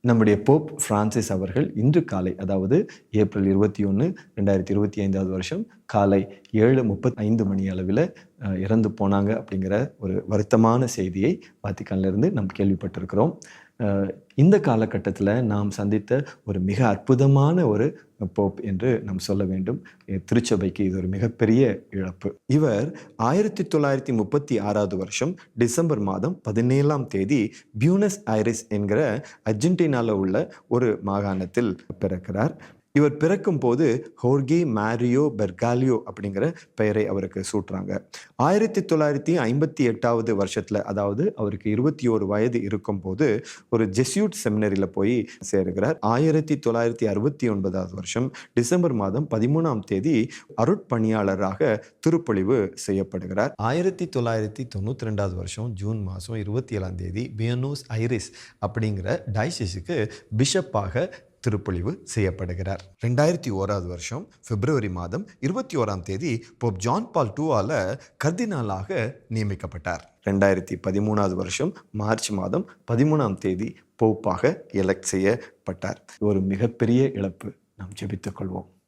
நம்முடைய Pope Francis அவர்கள் இன்று காலை, அதாவது ஏப்ரல் 21, 2025வது வருஷம் காலை 7:35 மணி அளவில் இறந்து போனாங்க அப்படிங்கிற ஒரு வருத்தமான செய்தியை வாத்திக்கான்ல இருந்து நாம் கேள்விப்பட்டிருக்கிறோம். இந்த காலகட்டத்தில் நாம் சந்தித்த ஒரு மிக அற்புதமான ஒரு போப் என்று நாம் சொல்ல வேண்டும். திருச்சபைக்கு இது ஒரு மிகப்பெரிய இழப்பு. இவர் 1936வது வருஷம் டிசம்பர் மாதம் 17ஆம் தேதி பியூனஸ் ஐரிஸ் என்கிற அர்ஜென்டினாவில் உள்ள ஒரு மாகாணத்தில் பிறக்கிறார். இவர் பிறக்கும் போது ஹோர்கே மேரியோ பெர்காலியோ அப்படிங்கிற பெயரை அவருக்கு சூட்டுறாங்க. 1958வது வருஷத்துல, அதாவது அவருக்கு 21 வயது இருக்கும் போது ஒரு ஜெஸ்யூட் செமினரியில் போய் சேருகிறார். 1969வது வருஷம் டிசம்பர் மாதம் 13ஆம் தேதி அருட்பணியாளராக திருப்பொழிவு செய்யப்படுகிறார். 1992வது வருஷம் ஜூன் மாதம் 27ஆம் தேதி பியூனஸ் ஐரிஸ் அப்படிங்கிற டயசிஸுக்கு பிஷப்பாக திருப்பொழிவு செய்யப்படுகிறார். 2001வது வருஷம் பிப்ரவரி மாதம் 21ஆம் தேதி போப் ஜான் பால் II கர்தினாலாக நியமிக்கப்பட்டார். 2013வது வருஷம் மார்ச் மாதம் 13ஆம் தேதி போப்பாக எலெக்ட் செய்யப்பட்டார். ஒரு மிகப்பெரிய இழப்பு. நாம் ஜெபித்துக் கொள்வோம்.